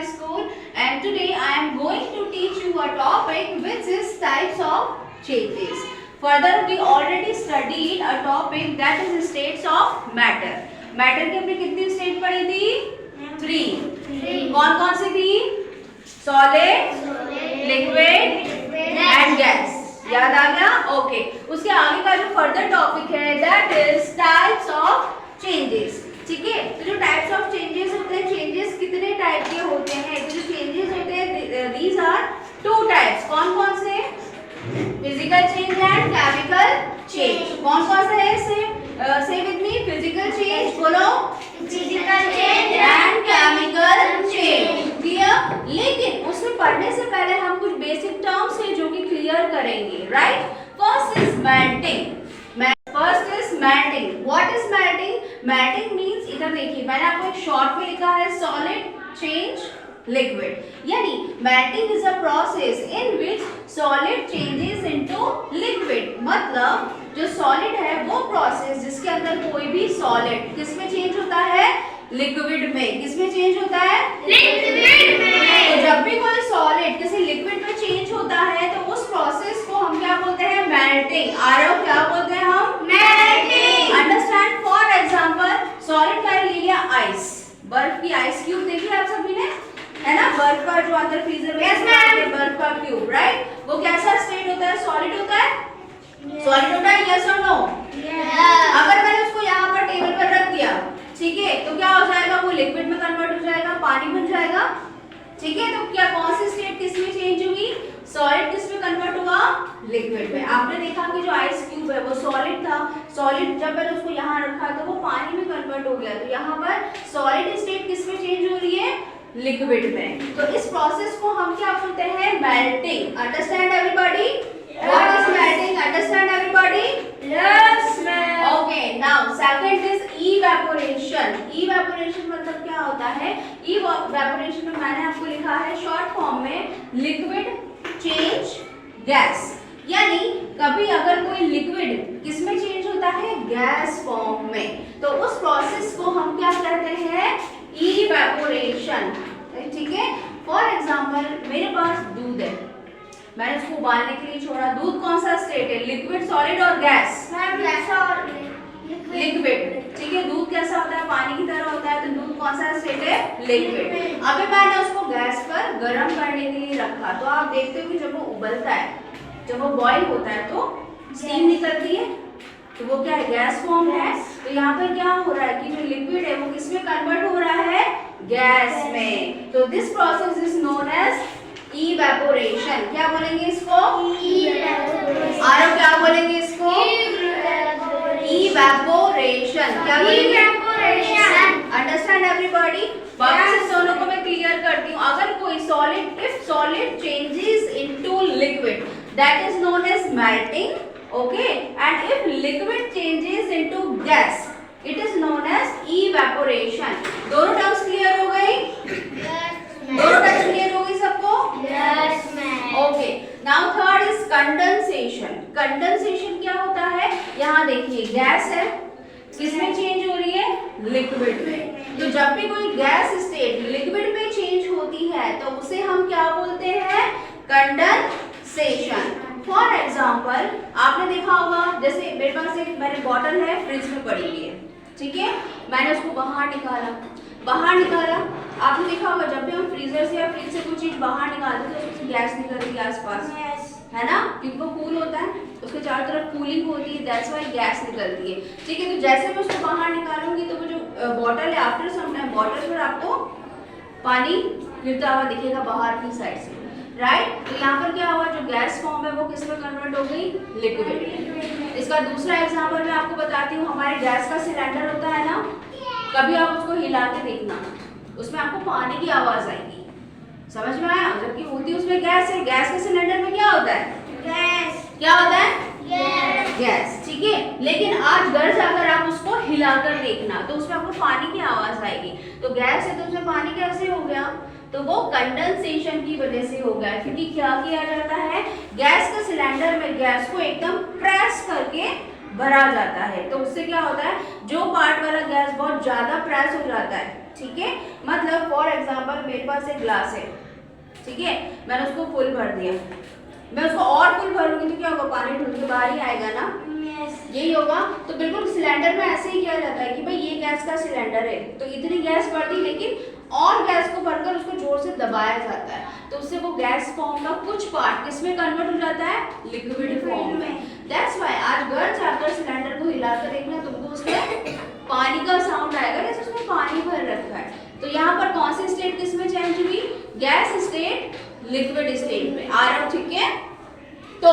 High School, and today I am going to teach you a topic which is types of changes. Further, we already studied a topic that is states of matter. Matter की हमने कितनी state पढ़ी थी? 3. कौन कौन सी थी? Solid, liquid and gas. याद आ गया? ओके. उसके आगे का जो फर्दर टॉपिक है that is types of changes. ठीक है, तो जो टाइप्स ऑफ चेंजेस होते हैं, चेंजेस कितने टाइप के होते हैं? तो जो चेंजेस होते हैं दीज आर 2 टाइप्स. कौन कौन से? Physical change and chemical change. कौन कौन से है? से विद मी. फिजिकल चेंज बोलो. Physical change and chemical change. Clear? लेकिन उसमें पढ़ने से पहले हम कुछ बेसिक टर्म्स है जो कि क्लियर करेंगे. Right? First is melting. First is melting. What is melting? Melting means, इधर देखिए मैंने आपको एक शॉर्ट में लिखा है सॉलिड चेंज लिक्विड. यानी melting is a process in which solid changes into liquid. मतलब जो सॉलिड है वो प्रोसेस जिसके अंदर कोई भी सॉलिड किसमें चेंज होता है? लिक्विड में. किसमें चेंज होता है? लिक्विड में. तो जब भी कोई सॉलिड किसी लिक्विड में चेंज होता है तो उस प्रोसेस को हम क्या बोलते हैं? मेल्टिंग. आरव क्या बोलते हैं हम? Melting. Understand? For example solid का ले लिया आइस. बर्फ की आइस क्यूब देखी आप सभी ने, है ना? बर्फ का जो अंदर फ्रीजर में है बर्फ का क्यूब. राइट? वो कैसा स्टेट होता है? सॉलिड होता है. सॉलिड होता है. यस और नो? अगर मैंने उसको यहाँ पर टेबल पर रख दिया, ठीक है, तो क्या हो जाएगा? वो लिक्विड में कन्वर्ट हो जाएगा, पानी बन जाएगा. ठीक है, तो क्या कौन सी स्टेट किसमें चेंज होगी? सॉलिड किसमें कन्वर्ट हुआ? लिक्विड में. आपने देखा कि जो आइस क्यूब है वो सॉलिड था. सॉलिड जब मैंने उसको यहाँ रखा तो वो पानी में कन्वर्ट हो गया. तो यहाँ पर सॉलिड स्टेट किसमें चेंज हो रही है? लिक्विड में. तो इस प्रोसेस को हम क्या बोलते हैं? Melting. Understand everybody? What is melting? Understand everybody? Yes, ma'am. Okay. Now, second is evaporation. Evaporation मतलब क्या होता है? Evaporation में मैंने आपको लिखा है शॉर्ट फॉर्म में लिक्विड चेंज गैस. यानी कभी अगर कोई लिक्विड किसमें चेंज होता है? गैस फॉर्म में. तो उस प्रोसेस को हम क्या कहते हैं? इवेपोरेशन. ठीक है. फॉर एग्जाम्पल मेरे पास दूध है, मैंने उसको उबालने के लिए छोड़ा. दूध कौन सा स्टेट है? लिक्विड, सॉलिड और गैस? लिक्विड. ठीक है. दूध कैसा होता है? पानी की तरह होता है. तो दूध कौन सा स्टेट है? लिक्विड. अभी मैंने उसको गैस पर गर्म करने के लिए रखा. तो आप देखते हो कि जब वो उबलता है, जब वो बॉईल होता है तो स्टीम निकलती है. तो वो क्या है? गैस फॉर्म है. तो यहाँ पर क्या हो रहा है कि जो लिक्विड है वो किसमें कन्वर्ट हो रहा है? गैस में. तो this process is known as evaporation. क्या बोलेंगे इसको? आरव क्या बोलेंगे इसको? इवेपोरेशन. क्या बोलेंगे? Understand everybody? वापस इन दोनों को मैं क्लियर करती हूँ. अगर कोई solid, if solid changes into liquid, that is known as melting. Okay. And if liquid changes into gas, it is known as evaporation. दोनों टर्म्स क्लियर हो गई? दोनों टर्म्स क्लियर हो गई सबको? Yes, ma'am. Okay. Now third is condensation. Condensation क्या होता है? यहाँ देखिए गैस है, किसमें चेंज हो रही है? लिक्विड में. तो जब भी कोई गैस स्टेट लिक्विड में चेंज होती है तो उसे हम क्या बोलते हैं? कंडेंसेशन. फॉर एग्जाम्पल आपने देखा होगा, जैसे मेरे पास एक मैंने बॉटल है फ्रिज में पड़ी हुई है. ठीक है. मैंने उसको बाहर निकाला. आपने देखा होगा जब भी हम फ्रीजर से या फ्रिज से कुछ चीज बाहर निकालते हैं तो उसमें गैस निकलती है आसपास. है ना? क्योंकि वो कूल होता है, उसके चारों तरफ कूलिंग होती है, दैट्स व्हाई गैस निकलती है. ठीक है. तो जैसे मैं उसको बाहर निकालूंगी तो वो जो बॉटल है, आफ्टर सम टाइम बॉटल पर आपको पानी गिरता हुआ दिखेगा बाहर की साइड से. राइट? तो यहाँ पर क्या हुआ? जो गैस फॉर्म है वो किस में कन्वर्ट हो गई? लिक्विड. इसका दूसरा एग्जाम्पल मैं आपको बताती हूँ. हमारे गैस का सिलेंडर होता है ना, कभी आप उसको हिला के देखना, उसमें आपको पानी की आवाज आएगी. समझ में आया? जबकि होती उसमें गैस है. गैस के सिलेंडर में क्या होता है? गैस. क्या होता है? गैस. ठीक है. लेकिन आज घर जाकर आप उसको हिलाकर देखना तो उसमें आपको पानी की आवाज आएगी. तो गैस है तो उसमें पानी कैसे हो गया? तो वो कंडेंसेशन की वजह से हो गया. क्योंकि क्या किया जाता है? गैस के सिलेंडर में गैस को एकदम प्रेस करके भरा जाता है. तो उससे क्या होता है? जो पार्ट वाला गैस बहुत ज्यादा प्रेस हो जाता है ठीक है, मतलब फॉर एग्जांपल मेरे पास एक ग्लास है, ठीक है, मैंने उसको फुल भर दिया, मैं उसको और फुल भरूंगी तो क्या होगा, पानी ढूंढ के बाहर ही आएगा ना, यही होगा। तो बिल्कुल सिलेंडर में ऐसे ही किया जाता है कि भाई ये गैस का सिलेंडर है, तो इतनी गैस भर दी, लेकिन और गैस को भरकर उसको जोर से दबाया जाता है, तो उससे वो गैस फॉर्म का कुछ पार्ट किसमें कन्वर्ट हो जाता है, लिक्विड फॉर्म में। दैट्स व्हाई आज घर जाकर सिलेंडर को हिलाकर देखना तुमको उसमें पानी का साउंड आएगा, जैसे उसमें पानी भर रखा है। तो यहाँ पर कौन सी स्टेट किसमें चेंज हुई, गैस स्टेट लिक्विड स्टेट में आ रहा, ठीक है। तो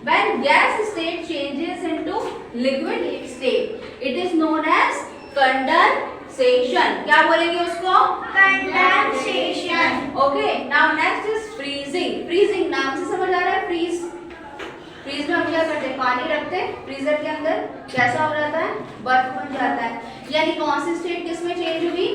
when gas state changes into liquid state, it is known as condensation. क्या बोलेंगे उसको, Condensation. okay, now next is freezing. freezing नाम से समझ आ रहा है, फ्रीज में हम क्या करते हैं, पानी रखते हैं फ्रीजर के अंदर, कैसा हो जाता है, बर्फ बन जाता है। यानी कौन सी स्टेट किसमें चेंज हुई,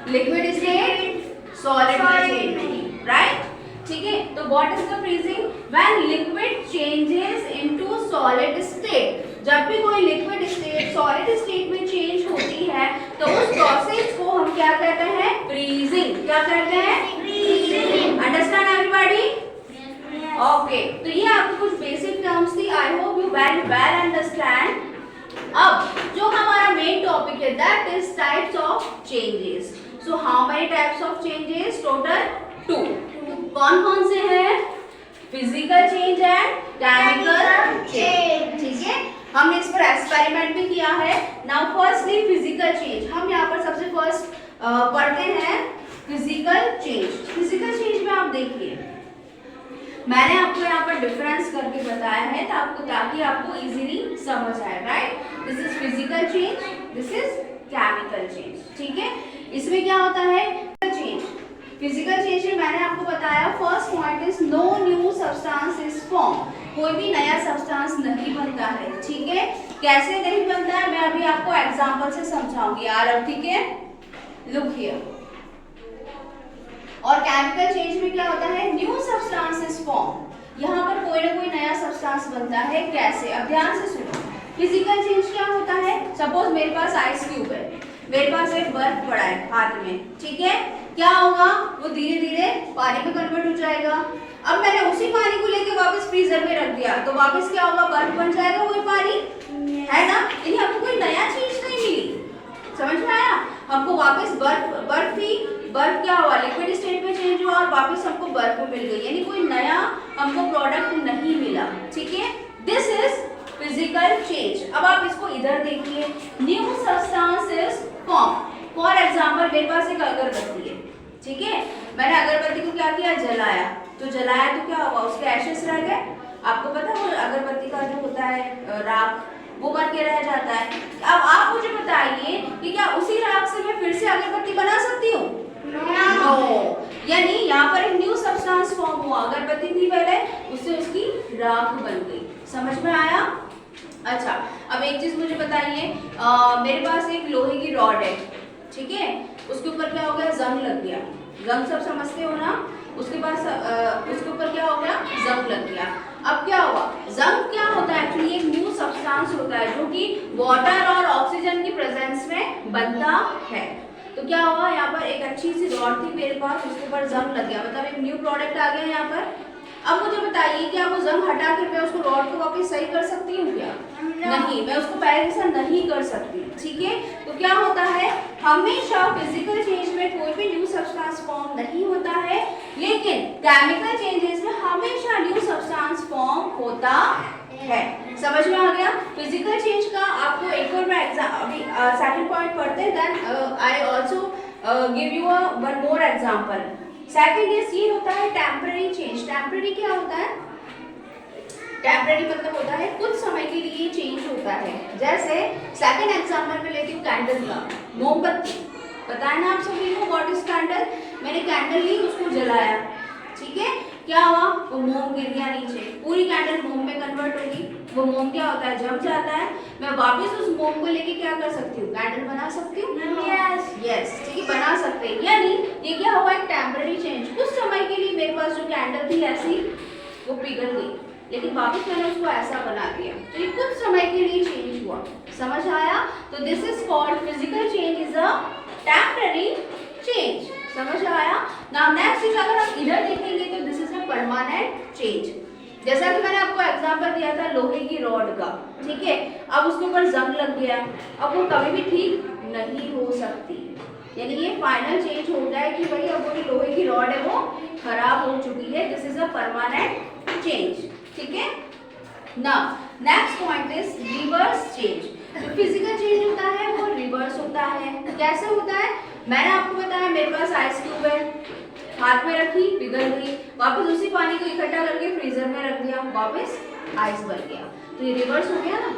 लिक्विड स्टेट सॉलिड में चेंज हुई, राइट, ठीक है। तो what is the freezing, when liquid changes into solid state, जब भी कोई लिक्विड स्टेट सॉलिड स्टेट में चेंज होती है तो उस प्रोसेस को हम क्या कहते हैं, फ्रीजिंग। क्या कहते हैं, फ्रीजिंग। Understand everybody, okay. तो ये आपको कुछ बेसिक टर्म्स थी, आई hope you very well understand. अब जो हमारा मेन टॉपिक है that is types of changes. So how many types of changes, total 2। कौन कौन से हैं, physical change and chemical change, ठीक है। हमने इस पर एक्सपेरिमेंट भी किया है। नाउ फर्स्टली फिजिकल चेंज, हम यहाँ पर सबसे फर्स्ट पढ़ते हैं फिजिकल चेंज। फिजिकल चेंज में आप देखिए, मैंने आपको यहाँ पर डिफरेंस करके बताया है ताकि आपको इजीली समझ आए, right. This is physical change, this is chemical change, ठीक है। इसमें क्या होता है, चेंज, फिजिकल चेंज में मैंने आपको बताया first point is no new substance is form, कोई भी नया सब्सटेंस नहीं बनता है, ठीक है। कैसे नहीं बनता है, मैं अभी आपको एग्जांपल से समझाऊंगी यार, ठीक है। Look here. और केमिकल चेंज में क्या होता है, न्यू सब्सटेंस इज फॉर्म, यहाँ पर कोई ना कोई नया सब्सटेंस बनता है। कैसे, अब ध्यान से सुनो। फिजिकल चेंज क्या होता है, सपोज मेरे पास आइस क्यूब है, मेरे पास एक बर्फ पड़ा है हाथ में, ठीक है। क्या होगा, वो धीरे धीरे पानी में कन्वर्ट हो जाएगा। अब मैंने उसी पानी को लेके वापस फ्रीजर में रख दिया तो वापस क्या होगा, बर्फ बन जाएगा वही पानी, है ना। यानी हमको कोई नया चीज नहीं मिली, समझ में आया। हमको वापस बर्फ थी, बर्फ क्या हुआ, लिक्विड स्टेट में चेंज हुआ और वापस हमको बर्फ मिल गई, यानी कोई नया हमको प्रोडक्ट नहीं मिला, ठीक है। This is physical change. अब आप इसको इधर देखिए, new substance is form. For example मेरे पास एक अगरबत्ती है, ठीक है। मैंने अगरबत्ती को क्या किया, जलाया, तो क्या हुआ, उसके एशेस रह गए। आपको पता है वो अगरबत्ती का जो होता है राख, वो बन के रह जाता है। अब आप मुझे बताइए कि क्या उसी राख से मैं फिर से अगरबत्ती बना सकती हूँ, नो। यानी यहाँ पर एक न्यू सब्सटेंस फॉर्म हुआ, अगरबत्ती थी पहले, उससे उसकी राख बन गई, समझ में आया। अच्छा, अब एक चीज मुझे बताइए, मेरे पास एक लोहे की रॉड है, ठीक है, उसके ऊपर क्या हो गया, जंग लग गया। जंग सब समझते हो ना, उसके ऊपर क्या हो गया, जंग लग गया। अब क्या हुआ, जंग क्या होता है, एक्चुअली एक न्यू सब्सटेंस होता है जो कि वाटर और ऑक्सीजन की प्रेजेंस में बनता है। तो क्या हुआ, यहाँ पर एक अच्छी सी रॉड थी मेरे पास, उसके ऊपर जंग लग गया, मतलब एक न्यू प्रोडक्ट आ गया यहाँ पर। अब मुझे बताइए क्या वो जंग हटा के मैं उसको रॉड को वापस सही कर सकती हूँ क्या, नहीं, मैं उसको पहले जैसा नहीं कर सकती, ठीक है। तो क्या होता है, हमेशा फिजिकल चेंज में कोई भी न्यू सब्सटेंस फॉर्म नहीं होता है, लेकिन केमिकल चेंजेस में हमेशा न्यू सब्सटेंस फॉर्म होता है। समझ में आ गया। फिजिकल चेंज का आपको एक और मैं अभी सेकंड पॉइंट पढ़ते हैं, then I also give you one more example. Second is ये होता है टेम्पररी चेंज। टेम्पररी क्या होता है, टेम्पररी मतलब होता है कुछ समय के लिए चेंज होता है। जैसे सेकंड एग्जांपल में लेती हूँ कैंडल का, मोमबत्ती, पता है ना आप सभी को व्हाट इज कैंडल। मैंने कैंडल ली, उसको जलाया, ठीक है, क्या हुआ, वो मोम गिर गया नीचे, पूरी कैंडल मोम में कन्वर्ट होगी। वो मोम क्या होता है, जम जाता है। मैं वापस उस मोम को लेके क्या कर सकती हूँ, कैंडल बना सकती हूँ, यस, ठीक है, बना सकते हैं। यानी ये क्या हुआ, एक टेम्पररी चेंज। कुछ समय के लिए मेरे पास जो कैंडल थी ऐसी वो पिघल गई, लेकिन वापस मैंने उसको ऐसा बना दिया, तो ये कुछ समय के लिए चेंज हुआ, समझ आया। तो this is called physical change, is a temporary change. समझ आया? नाउ नेक्स्ट इज, अगर हम इधर देखेंगे तो this is a permanent change. जैसा कि मैंने आपको एग्जांपल दिया था लोहे की रॉड का, ठीक है, अब उसके ऊपर जंग लग गया, अब वो कभी भी ठीक नहीं हो सकती, यानी ये फाइनल चेंज हो गया है कि भाई अब वो जो लोहे की रॉड है वो खराब हो चुकी है। This is a permanent change, ठीक है। Now next point is reverse change. जो फिजिकल चेंज होता है वो रिवर्स होता है। कैसे होता है? मैंने आपको बताया मेरे पास आइस क्यूब है, हाथ में रखी, पिघल गई, वापस उसी पानी को इकट्ठा करके फ्रीजर में रख दिया, वापस आइस बन गया, तो ये रिवर्स हो गया ना।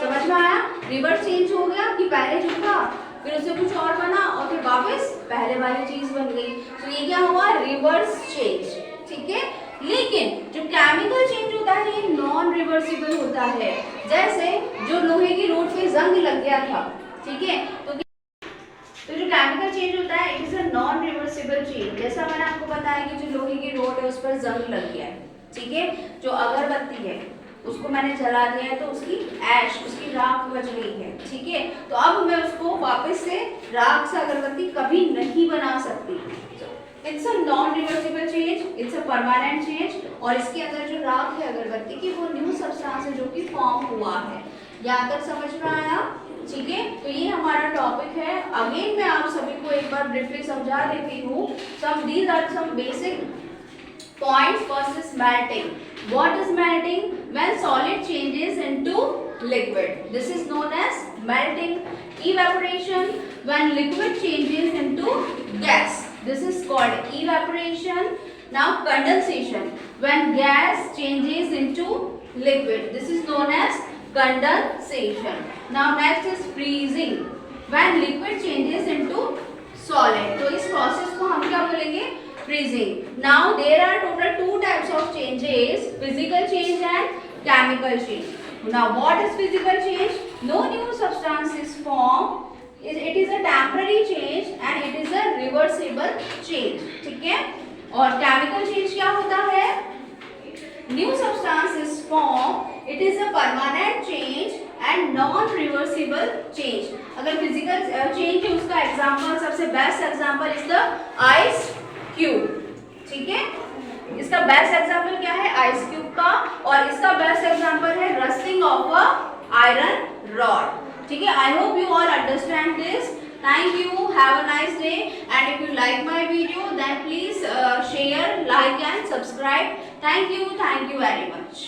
समझ में आया? रिवर्स चेंज हो गया कि पहले जो था फिर उससे कुछ और बना और फिर वापस पहले वाली चीज बन गई, तो ये क्या हुआ? रिवर्स चेंज, ठीक है। लेकिन जो केमिकल चेंज होता है ये नॉन रिवर्सिबल होता है। जैसे जो लोहे की रोड पे जंग लग गया था, ठीक है, तो जो केमिकल चेंज होता है it is a non reversible change. जैसा मैंने आपको बताया कि जो लोहे की रोड है उस पर जंग लग गया है, ठीक है, जो अगरबत्ती है उसको मैंने जला दिया है तो उसकी ऐश, उसकी राख बच गई है, ठीक है, तो अब मैं उसको वापस से राख से अगरबत्ती कभी नहीं बना सकती। It's a non reversible change, it's a permanent change, और इसके अंदर जो राख है अगरबत्ती की वो न्यू सब्सटेंस है जो कि फॉर्म हुआ है। यहाँ तक समझ में आया? ठीक है, तो ये हमारा टॉपिक है। अगेन मैं आप सभी को एक बार ब्रीफली समझा देती हूँ। Some these are some basic points. First is melting. What is melting? When solid changes into liquid, this is known as melting. Evaporation, when liquid changes into gas, this is called evaporation. Now condensation, when gas changes into liquid, this is known as condensation. Now next is freezing, when liquid changes into solid, तो इस process को हम क्या बोलेंगे? Freezing. Now there are total two types of changes: physical change and chemical change. Now what is physical change? No new substance is formed. It is a temporary change and it is a reversible change. ठीक है? और chemical change क्या होता है? New substance is formed. It is a permanent change and non-reversible change. अगर physical change है उसका example, सबसे best example is the ice cube, ठीक है, इसका बेस्ट एग्जांपल क्या है? आइस क्यूब का, और इसका बेस्ट एग्जांपल है rusting of a iron rod. ठीक है, I hope you all understand this. Thank you, have a nice day, and if you like my video then please share, like and subscribe. Thank you very much.